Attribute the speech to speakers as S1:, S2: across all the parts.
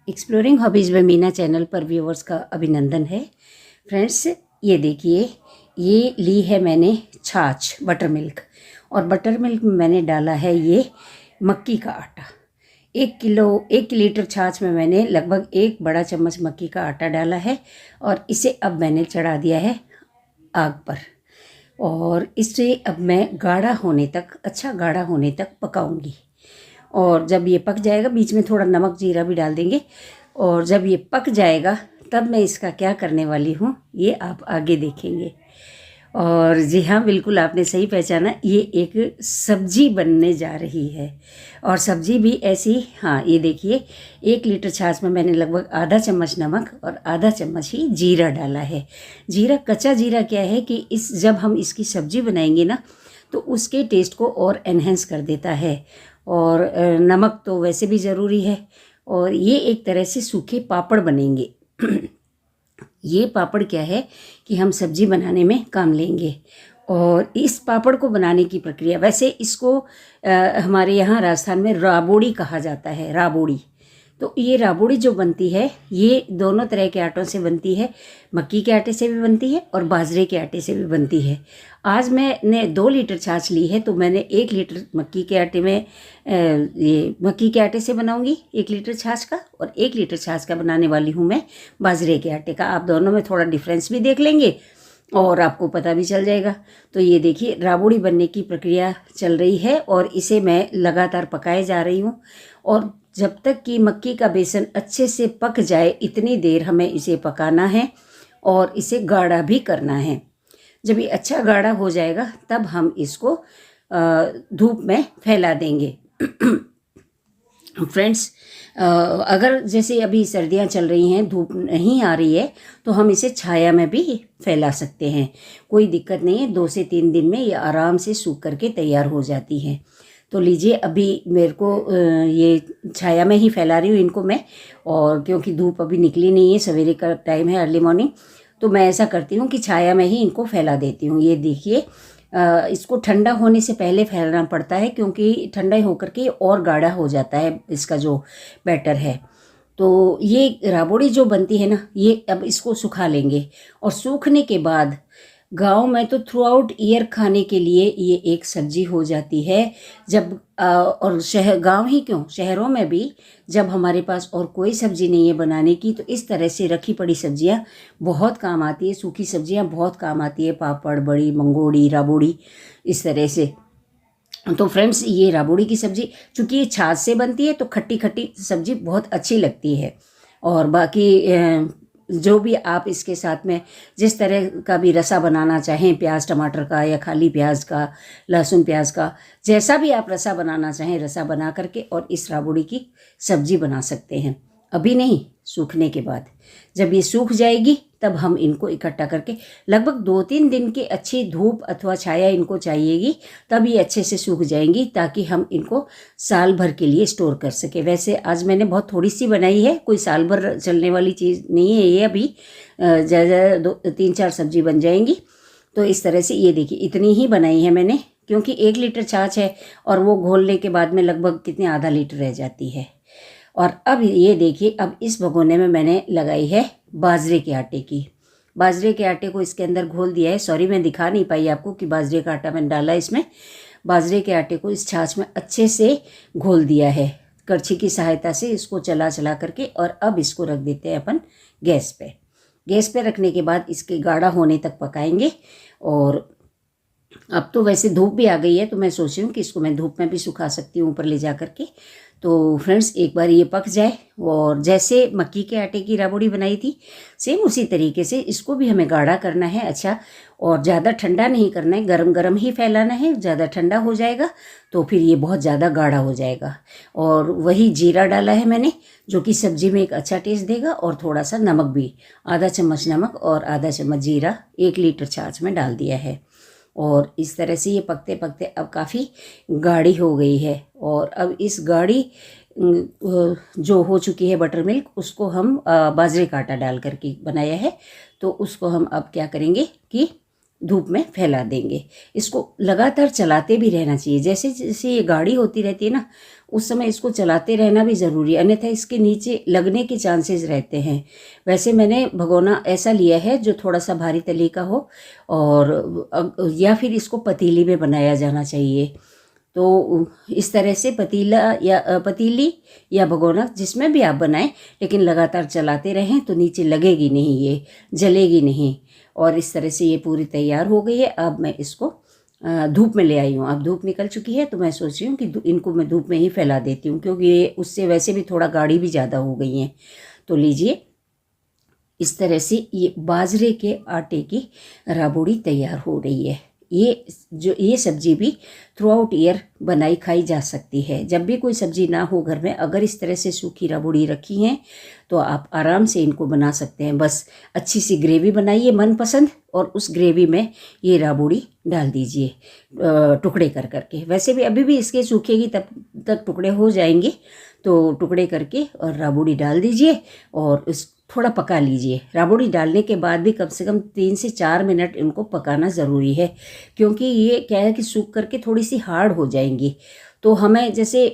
S1: Exploring hobbies में Meena channel पर viewers का अभिनंदन है। फ्रेंड्स, ये देखिए, ये ली है मैंने छाछ बटर मिल्क, और बटर मिल्क में मैंने डाला है ये मक्की का आटा। 1 लीटर छाछ में मैंने लगभग 1 बड़ा चम्मच मक्की का आटा डाला है, और इसे अब मैंने चढ़ा दिया है आग पर, और इसे अब मैं गाढ़ा होने तक, अच्छा गाढ़ा होने तक पकाऊंगी। और जब ये पक जाएगा, बीच में थोड़ा नमक जीरा भी डाल देंगे, और जब ये पक जाएगा तब मैं इसका क्या करने वाली हूँ ये आप आगे देखेंगे। और जी हाँ, बिल्कुल आपने सही पहचाना, ये एक सब्जी बनने जा रही है। और सब्जी भी ऐसी, हाँ ये देखिए, 1 लीटर छाछ में मैंने लगभग आधा चम्मच नमक और आधा चम्मच ही जीरा डाला है। जीरा, कच्चा जीरा क्या है कि जब हम इसकी सब्जी बनाएंगे ना, तो उसके टेस्ट को और एनहेंस कर देता है। और नमक तो वैसे भी ज़रूरी है। और ये एक तरह से सूखे पापड़ बनेंगे। ये पापड़ क्या है कि हम सब्जी बनाने में काम लेंगे। और इस पापड़ को बनाने की प्रक्रिया, वैसे इसको हमारे यहाँ राजस्थान में राबोड़ी कहा जाता है, राबोड़ी। तो ये राबोड़ी जो बनती है, ये दोनों तरह के आटों से बनती है। मक्की के आटे से भी बनती है और बाजरे के आटे से भी बनती है। आज मैंने 2 लीटर छाछ ली है, तो मैंने 1 लीटर मक्की के आटे में ये मक्की के आटे से बनाऊंगी 1 लीटर छाछ का, और 1 लीटर छाछ का बनाने वाली हूँ मैं बाजरे के आटे का। आप दोनों में थोड़ा डिफरेंस भी देख लेंगे और आपको पता भी चल जाएगा। तो ये देखिए, राबोड़ी बनने की प्रक्रिया चल रही है, और इसे मैं लगातार पकाए जा रही हूँ। और जब तक कि मक्की का बेसन अच्छे से पक जाए, इतनी देर हमें इसे पकाना है और इसे गाढ़ा भी करना है। जब ये अच्छा गाढ़ा हो जाएगा तब हम इसको धूप में फैला देंगे। फ्रेंड्स, अगर जैसे अभी सर्दियाँ चल रही हैं, धूप नहीं आ रही है, तो हम इसे छाया में भी फैला सकते हैं, कोई दिक्कत नहीं है। 2 से 3 दिन में ये आराम से सूख करके तैयार हो जाती हैं। तो लीजिए, अभी मेरे को ये छाया में ही फैला रही हूँ इनको मैं, और क्योंकि धूप अभी निकली नहीं है, सवेरे का टाइम है, अर्ली मॉर्निंग, तो मैं ऐसा करती हूँ कि छाया में ही इनको फैला देती हूँ। ये देखिए, इसको ठंडा होने से पहले फैलाना पड़ता है, क्योंकि ठंडा होकर के और गाढ़ा हो जाता है इसका जो बैटर है। तो ये राबोड़ी जो बनती है ना, ये अब इसको सुखा लेंगे, और सूखने के बाद गांव में तो थ्रू आउट ईयर खाने के लिए ये एक सब्जी हो जाती है। जब और गांव ही क्यों, शहरों में भी जब हमारे पास और कोई सब्जी नहीं है बनाने की, तो इस तरह से रखी पड़ी सब्जियां बहुत काम आती है। सूखी सब्जियां बहुत काम आती है, पापड़, बड़ी, मंगोड़ी, राबोड़ी, इस तरह से। तो फ्रेंड्स, ये राबोड़ी की सब्जी चूँकि ये छाछ से बनती है, तो खट्टी खट्टी सब्जी बहुत अच्छी लगती है। और बाकी जो भी आप इसके साथ में जिस तरह का भी रसा बनाना चाहें, प्याज टमाटर का या खाली प्याज का, लहसुन प्याज का, जैसा भी आप रसा बनाना चाहें, रसा बना करके और इस राबोड़ी की सब्जी बना सकते हैं। अभी नहीं, सूखने के बाद। जब ये सूख जाएगी तब हम इनको इकट्ठा करके, लगभग 2-3 दिन की अच्छी धूप अथवा छाया इनको चाहिएगी, तब ये अच्छे से सूख जाएंगी, ताकि हम इनको साल भर के लिए स्टोर कर सके। वैसे आज मैंने बहुत थोड़ी सी बनाई है, कोई साल भर चलने वाली चीज़ नहीं है ये। अभी ज़्यादा 3-4 सब्जी बन जाएंगी। तो इस तरह से ये देखिए, इतनी ही बनाई है मैंने, क्योंकि 1 लीटर छाछ है, और वो घोलने के बाद में लगभग कितने, आधा लीटर रह जाती है। और अब ये देखिए, अब इस भगोने में मैंने लगाई है बाजरे के आटे की। बाजरे के आटे को इसके अंदर घोल दिया है। सॉरी, मैं दिखा नहीं पाई आपको कि बाजरे का आटा मैंने डाला इसमें। बाजरे के आटे को इस छाछ में अच्छे से घोल दिया है, करछी की सहायता से इसको चला चला करके। और अब इसको रख देते हैं अपन गैस पे। गैस पे रखने के बाद इसके गाढ़ा होने तक पकाएंगे। और अब तो वैसे धूप भी आ गई है, तो मैं सोच रही हूँ कि इसको मैं धूप में भी सुखा सकती हूँ ऊपर ले जा करके। तो फ्रेंड्स, एक बार ये पक जाए, और जैसे मक्की के आटे की राबोड़ी बनाई थी, सेम उसी तरीके से इसको भी हमें गाढ़ा करना है। अच्छा, और ज़्यादा ठंडा नहीं करना है, गरम गरम ही फैलाना है। ज़्यादा ठंडा हो जाएगा तो फिर ये बहुत ज़्यादा गाढ़ा हो जाएगा। और वही जीरा डाला है मैंने, जो कि सब्जी में एक अच्छा टेस्ट देगा। और थोड़ा सा नमक भी, आधा चम्मच नमक और आधा चम्मच जीरा 1 लीटर छाछ में डाल दिया है। और इस तरह से ये पकते पकते अब काफ़ी गाढ़ी हो गई है। और अब इस गाढ़ी जो हो चुकी है बटर मिल्क, उसको हम बाजरे का आटा डाल करके बनाया है, तो उसको हम अब क्या करेंगे कि धूप में फैला देंगे। इसको लगातार चलाते भी रहना चाहिए। जैसे जैसे ये गाढ़ी होती रहती है ना, उस समय इसको चलाते रहना भी ज़रूरी है, अन्यथा इसके नीचे लगने के चांसेस रहते हैं। वैसे मैंने भगोना ऐसा लिया है जो थोड़ा सा भारी तली का हो, और या फिर इसको पतीली में बनाया जाना चाहिए। तो इस तरह से पतीली या भगोना जिसमें भी आप बनाएं, लेकिन लगातार चलाते रहें तो नीचे लगेगी नहीं, ये जलेगी नहीं। और इस तरह से ये पूरी तैयार हो गई है। अब मैं इसको धूप में ले आई हूँ। अब धूप निकल चुकी है तो मैं सोच रही हूँ कि इनको मैं धूप में ही फैला देती हूँ, क्योंकि ये उससे वैसे भी थोड़ा गाढ़ी भी ज़्यादा हो गई हैं। तो लीजिए, इस तरह से ये बाजरे के आटे की राबड़ी तैयार हो रही है। ये सब्जी भी थ्रू आउट ईयर बनाई खाई जा सकती है। जब भी कोई सब्जी ना हो घर में, अगर इस तरह से सूखी राबड़ी रखी हैं तो आप आराम से इनको बना सकते हैं। बस अच्छी सी ग्रेवी बनाइए मनपसंद, और उस ग्रेवी में ये राबड़ी डाल दीजिए टुकड़े कर करके। वैसे भी अभी भी इसके सूखेगी तब तक टुकड़े हो जाएंगे, तो टुकड़े करके और राबड़ी डाल दीजिए और थोड़ा पका लीजिए। राबड़ी डालने के बाद भी कम से कम 3 से 4 मिनट इनको पकाना ज़रूरी है, क्योंकि ये क्या है कि सूख करके थोड़ी सी हार्ड हो जाएंगी। तो हमें जैसे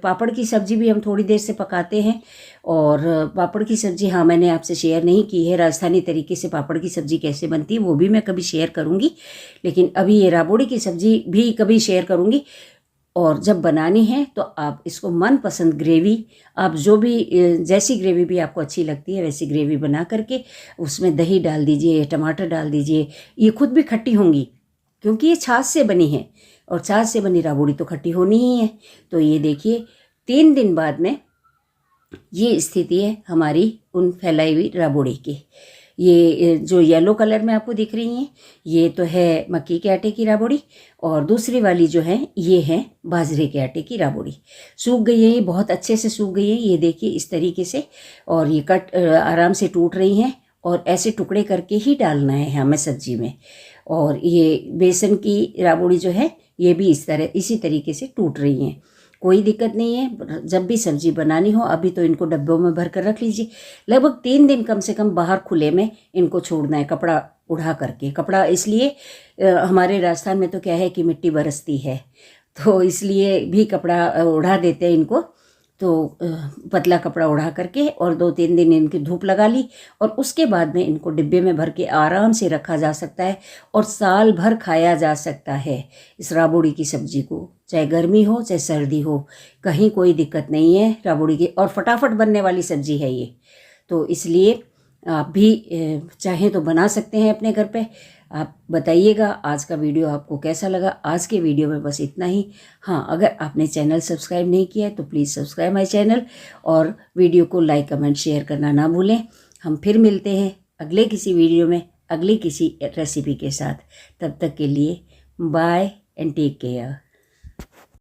S1: पापड़ की सब्ज़ी भी हम थोड़ी देर से पकाते हैं, और पापड़ की सब्ज़ी हाँ मैंने आपसे शेयर नहीं की है, राजस्थानी तरीके से पापड़ की सब्ज़ी कैसे बनती है वो भी मैं कभी शेयर करूँगी, लेकिन अभी ये राबड़ी की सब्ज़ी भी कभी शेयर करूँगी। और जब बनानी है तो आप इसको मनपसंद ग्रेवी, आप जो भी जैसी ग्रेवी भी आपको अच्छी लगती है वैसी ग्रेवी बना करके उसमें दही डाल दीजिए, टमाटर डाल दीजिए। ये खुद भी खट्टी होंगी क्योंकि ये छाछ से बनी है, और छाछ से बनी राबड़ी तो खट्टी होनी ही है। तो ये देखिए 3 दिन बाद में ये स्थिति है हमारी उन फैलाई हुई राबड़ी की। ये जो येलो कलर में आपको दिख रही हैं ये तो है मक्की के आटे की राबड़ी, और दूसरी वाली जो है ये है बाजरे के आटे की राबड़ी। सूख गई है, ये बहुत अच्छे से सूख गई है, ये देखिए इस तरीके से। और ये आराम से टूट रही हैं, और ऐसे टुकड़े करके ही डालना है हमें सब्जी में। और ये बेसन की राबड़ी जो है ये भी इसी तरीके से टूट रही हैं। कोई दिक्कत नहीं है, जब भी सब्जी बनानी हो अभी तो इनको डब्बों में भर कर रख लीजिए। लगभग 3 दिन कम से कम बाहर खुले में इनको छोड़ना है, कपड़ा उड़ा करके। कपड़ा इसलिए हमारे राजस्थान में तो क्या है कि मिट्टी बरसती है, तो इसलिए भी कपड़ा उड़ा देते हैं इनको। तो पतला कपड़ा उड़ा करके और 2-3 दिन इनकी धूप लगा ली, और उसके बाद में इनको डिब्बे में भर के आराम से रखा जा सकता है, और साल भर खाया जा सकता है इस राबड़ी की सब्जी को। चाहे गर्मी हो चाहे सर्दी हो, कहीं कोई दिक्कत नहीं है राबड़ी की, और फटाफट बनने वाली सब्जी है ये। तो इसलिए आप भी चाहें तो बना सकते हैं अपने घर पे। आप बताइएगा आज का वीडियो आपको कैसा लगा। आज के वीडियो में बस इतना ही। हाँ, अगर आपने चैनल सब्सक्राइब नहीं किया है तो प्लीज़ सब्सक्राइब माय चैनल, और वीडियो को लाइक कमेंट शेयर करना ना भूलें। हम फिर मिलते हैं अगले किसी वीडियो में अगली किसी रेसिपी के साथ। तब तक के लिए बाय एंड टेक केयर।